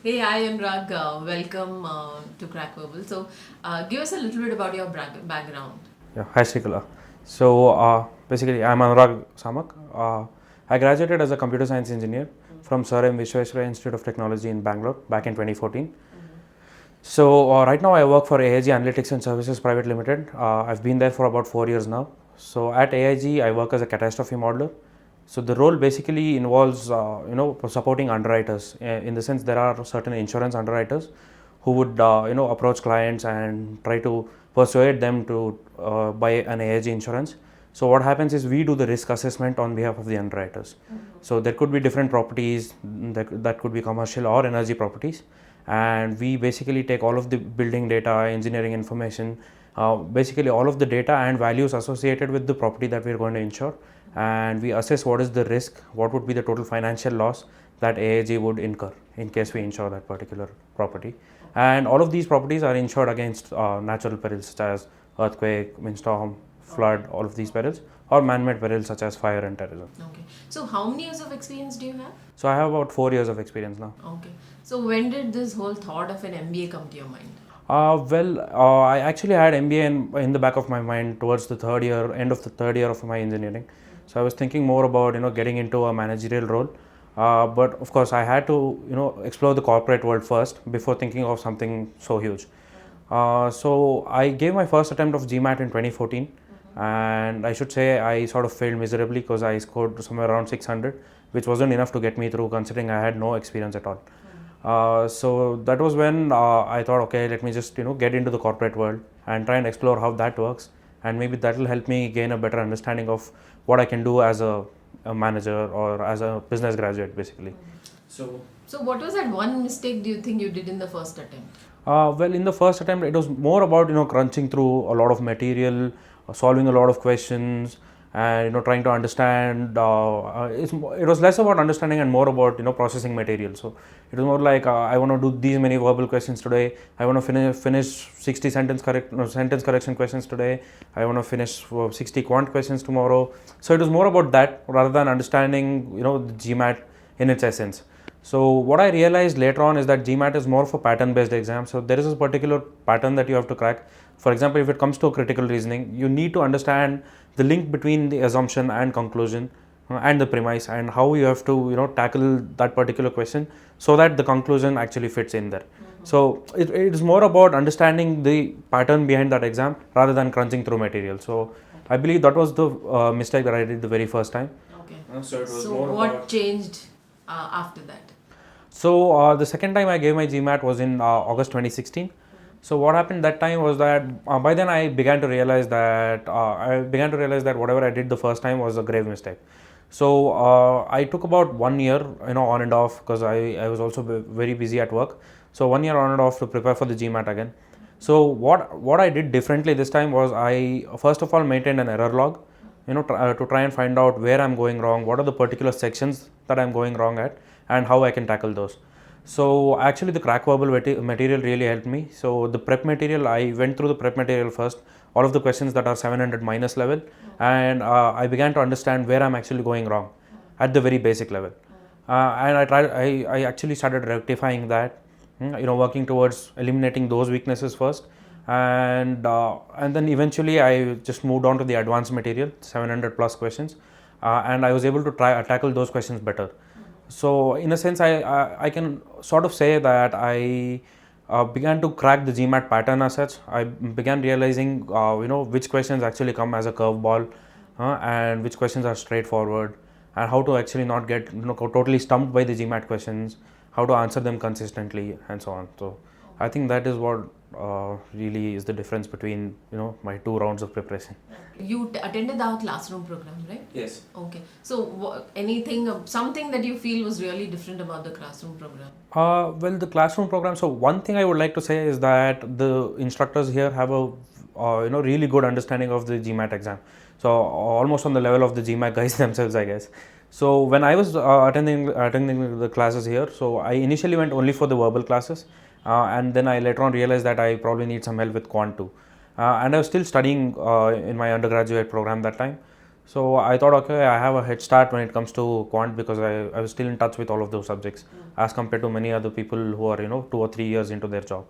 Hey, hi Anurag. Welcome to Crackverbal. So, give us a little bit about your background. Yeah, hi Srikala. So basically, I'm Anurag Samak. I graduated as a computer science engineer from Sir M. Vishweshwaraya Institute of Technology in Bangalore back in 2014. So right now I work for AIG Analytics and Services Private Limited. I've been there for about 4 years now. So at AIG, I work as a catastrophe modeler. So the role basically involves, supporting underwriters. In the sense, there are certain insurance underwriters who would, approach clients and try to persuade them to buy an AIG insurance. So what happens is we do the risk assessment on behalf of the underwriters. So there could be different properties that could be commercial or energy properties, and we basically take all of the building data, engineering information, basically all of the data and values associated with the property that we're going to insure, and we assess what is the risk, what would be the total financial loss that AIG would incur in case we insure that particular property. And all of these properties are insured against natural perils such as earthquake, windstorm, flood, all of these perils, or man-made perils such as fire and terrorism. Okay. So, how many years of experience do you have? So I have about 4 years of experience now. Okay. So, when did this whole thought of an MBA come to your mind? I actually had MBA in the back of my mind towards the third year, end of the third year of my engineering. So I was thinking more about getting into a managerial role, but of course I had to explore the corporate world first before thinking of something so huge. So I gave my first attempt of GMAT in 2014, and I should say I sort of failed miserably because I scored somewhere around 600, which wasn't enough to get me through considering I had no experience at all. So that was when I thought, okay, let me just get into the corporate world and try and explore how that works, and maybe that will help me gain a better understanding of what I can do as a manager or as a business graduate, basically. So, what was that one mistake do you think you did in the first attempt? Well, in the first attempt, it was more about crunching through a lot of material, solving a lot of questions, and trying to understand. It was less about understanding and more about processing material. So it was more like I want to do these many verbal questions today. I want to finish 60 sentence correction questions today. I want to finish 60 quant questions tomorrow. So it was more about that rather than understanding the GMAT in its essence. So what I realized later on is that GMAT is more of a pattern based exam. So there is a particular pattern that you have to crack. For example, if it comes to critical reasoning, you need to understand the link between the assumption and conclusion, and the premise, and how you have to tackle that particular question so that the conclusion actually fits in there. So it is more about understanding the pattern behind that exam rather than crunching through material. So I believe that was the mistake that I did the very first time. Okay. So it was So, more what about changed after that? So the second time I gave my GMAT was in August 2016. So what happened that time was that by then I began to realize that whatever I did the first time was a grave mistake. So I took about 1 year, on and off, because I was also very busy at work. So 1 year on and off to prepare for the GMAT again. So what I did differently this time was I first of all maintained an error log, to try and find out where I'm going wrong, what are the particular sections that I'm going wrong at, and how I can tackle those. So actually the Crackverbal material really helped me. So the prep material, I went through the prep material first, all of the questions that are 700 minus level, and I began to understand where I'm actually going wrong at the very basic level. And I actually started rectifying that, working towards eliminating those weaknesses first, and then eventually I just moved on to the advanced material, 700 plus questions, and I was able to tackle those questions better. So in a sense, I can sort of say that I began to crack the GMAT pattern as such. I began realizing which questions actually come as a curveball, and which questions are straightforward, and how to actually not get totally stumped by the GMAT questions, how to answer them consistently, and so on. So I think that is what really is the difference between my 2 rounds of preparation. You attended our classroom program, right? Yes. Okay. So, something that you feel was really different about the classroom program? Well, the classroom program. So one thing I would like to say is that the instructors here have a really good understanding of the GMAT exam. So almost on the level of the GMAT guys themselves, I guess. So when I was attending the classes here, so I initially went only for the verbal classes, and then I later on realized that I probably need some help with quant too. And I was still studying in my undergraduate program that time. So I thought, okay, I have a head start when it comes to quant because I was still in touch with all of those subjects as compared to many other people who are 2 or 3 years into their job.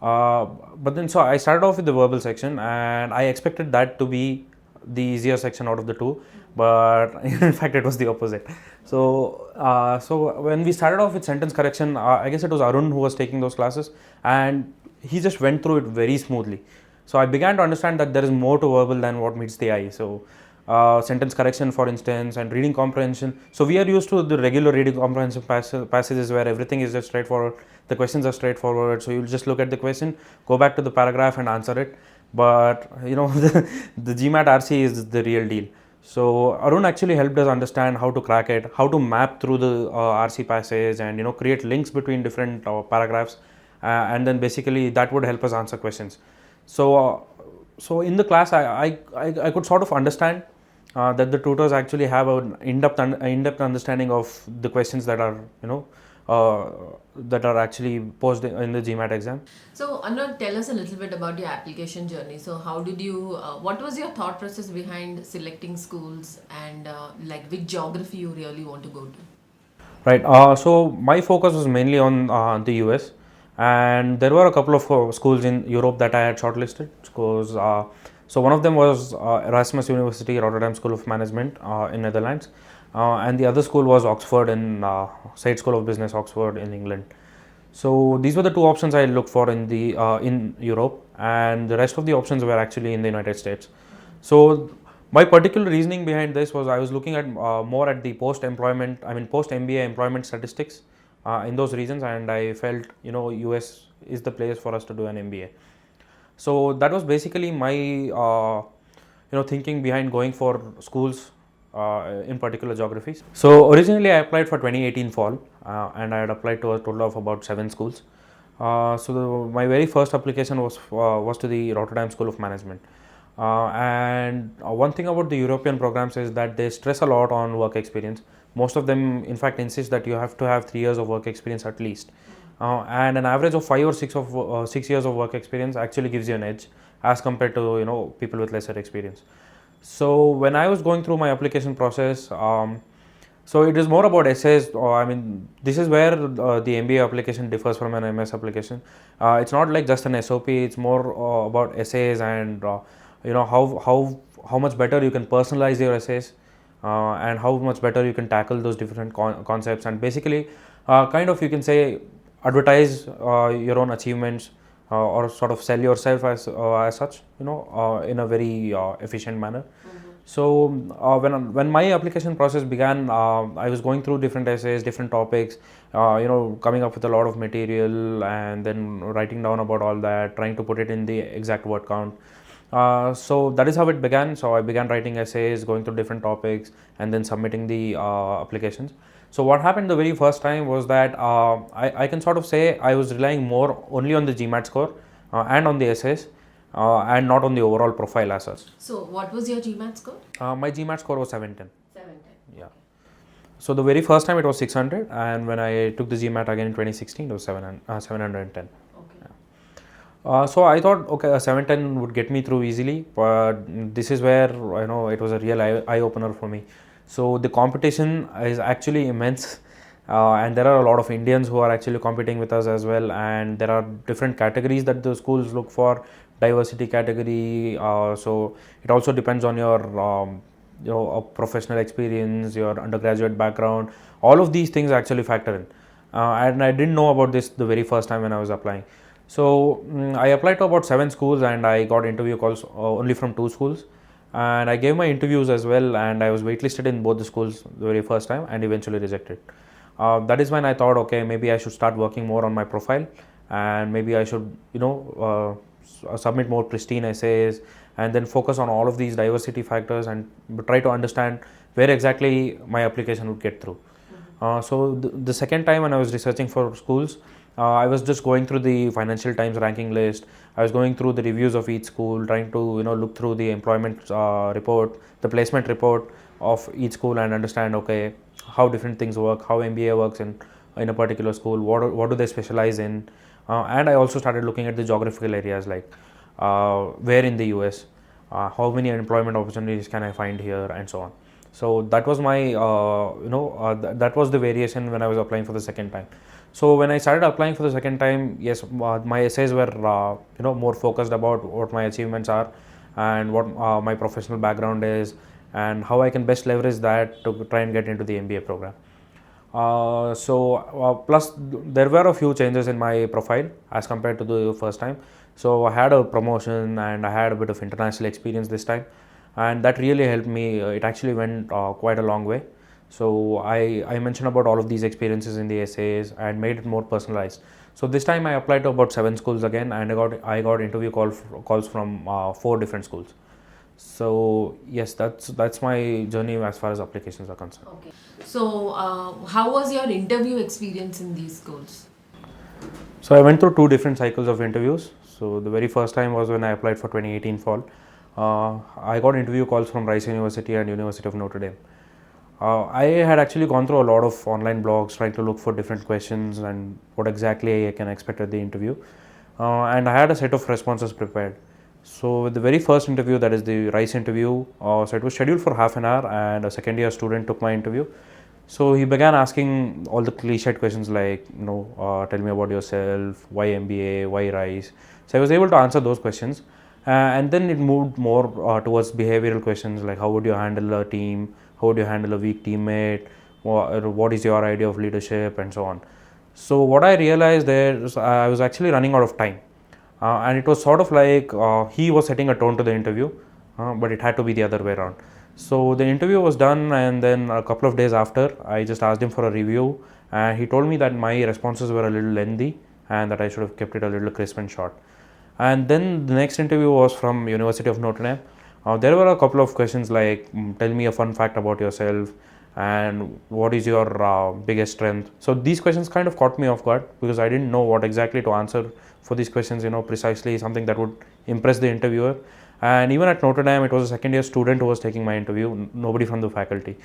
But then so I started off with the verbal section, and I expected that to be the easier section out of the two, but in fact it was the opposite. So when we started off with sentence correction, I guess it was Arun who was taking those classes, and he just went through it very smoothly. So I began to understand that there is more to verbal than what meets the eye. So sentence correction, for instance, and reading comprehension. So we are used to the regular reading comprehension passages where everything is just straightforward. The questions are straightforward. So you'll just look at the question, go back to the paragraph and answer it. But the GMAT RC is the real deal. So Arun actually helped us understand how to crack it, how to map through the RC passage, and create links between different paragraphs, and then basically that would help us answer questions. So in the class, I could sort of understand that the tutors actually have an in-depth understanding of the questions that are that are actually posed in the GMAT exam. So Anurag, tell us a little bit about your application journey. So how did you, what was your thought process behind selecting schools, and like which geography you really want to go to? Right. So my focus was mainly on the US, and there were a couple of schools in Europe that I had shortlisted. Schools. So one of them was Erasmus University Rotterdam School of Management in Netherlands, and the other school was Oxford State School of Business, Oxford in England. So these were the two options I looked for in Europe, and the rest of the options were actually in the United States. So my particular reasoning behind this was I was looking at more at the post MBA employment statistics in those regions, and I felt US is the place for us to do an MBA. So that was basically my thinking behind going for schools in particular geographies. So originally I applied for 2018 fall, and I had applied to a total of about 7 schools. My very first application was to the Rotterdam School of Management. And one thing about the European programs is that they stress a lot on work experience. Most of them, in fact, insist that you have to have 3 years of work experience at least. And an average of 5 or 6 years of work experience actually gives you an edge as compared to people with lesser experience. So when I was going through my application process, so it is more about essays. This is where the MBA application differs from an MS application. It's not like just an SOP. It's more about essays and how much better you can personalize your essays, and how much better you can tackle those different concepts, and basically you can say advertise your own achievements, or sort of sell yourself as such, in a very efficient manner. So when my application process began, I was going through different essays, different topics, coming up with a lot of material, and then writing down about all that, trying to put it in the exact word count. So that is how it began. So I began writing essays, going through different topics, and then submitting the applications. So what happened the very first time was that I can sort of say I was relying more only on the GMAT score and on the essays, and not on the overall profile as such. So what was your GMAT score? My GMAT score was 710. 710. Yeah. So the very first time it was 600, and when I took the GMAT again in 2016, it was 710. So I thought, okay, a 710 would get me through easily, but this is where it was a real eye opener for me. So the competition is actually immense, and there are a lot of Indians who are actually competing with us as well, and there are different categories that the schools look for, diversity category. So it also depends on your professional experience, your undergraduate background. All of these things actually factor in, and I didn't know about this the very first time when I was applying. So I applied to about 7 schools, and I got interview calls only from 2 schools, and I gave my interviews as well, and I was waitlisted in both the schools the very first time and eventually rejected. That is when I thought, okay, maybe I should start working more on my profile, and maybe I should submit more pristine essays, and then focus on all of these diversity factors and try to understand where exactly my application would get through. So the second time when I was researching for schools, I was just going through the Financial Times ranking list. I was going through the reviews of each school, trying to look through the employment report, the placement report of each school, and understand, okay, how different things work, how MBA works in a particular school, what do they specialize in, and I also started looking at the geographical areas, like where in the US, how many employment opportunities can I find here, and so on. So that was my that was the variation when I was applying for the second time. So when I started applying for the second time, yes, my essays were more focused about what my achievements are and what my professional background is and how I can best leverage that to try and get into the MBA program. Plus there were a few changes in my profile as compared to the first time. So I had a promotion and I had a bit of international experience this time, and that really helped me. It actually went quite a long way. So I mentioned about all of these experiences in the essays and made it more personalized. So this time I applied to about 7 schools again, and I got interview calls from 4 different schools. So yes, that's my journey as far as applications are concerned. Okay. So, how was your interview experience in these schools? So I went through 2 different cycles of interviews. So the very first time was when I applied for 2018 fall. I got interview calls from Rice University and University of Notre Dame. I had actually gone through a lot of online blogs trying to look for different questions and what exactly I can expect at the interview. And I had a set of responses prepared. So with the very first interview, that is the Rice interview, so it was scheduled for half an hour, and a second year student took my interview. So he began asking all the cliched questions like, tell me about yourself, why MBA, why Rice. So I was able to answer those questions. And then it moved more towards behavioral questions like how would you handle a team, how would you handle a weak teammate, what is your idea of leadership, and so on. So what I realized there is I was actually running out of time. And it was sort of like he was setting a tone to the interview, but it had to be the other way around. So the interview was done, and then a couple of days after, I just asked him for a review, and he told me that my responses were a little lengthy and that I should have kept it a little crisp and short. And then the next interview was from University of Notre Dame. There were a couple of questions like, tell me a fun fact about yourself, and what is your biggest strength. So these questions kind of caught me off guard because I didn't know what exactly to answer for these questions, precisely something that would impress the interviewer. And even at Notre Dame, it was a second year student who was taking my interview, nobody from the faculty.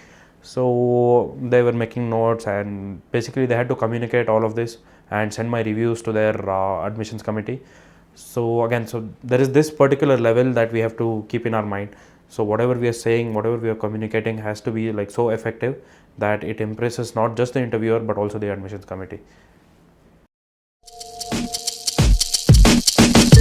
So they were making notes, and basically they had to communicate all of this and send my reviews to their admissions committee. So again, so there is this particular level that we have to keep in our mind. So whatever we are saying, whatever we are communicating has to be like so effective that it impresses not just the interviewer but also the admissions committee.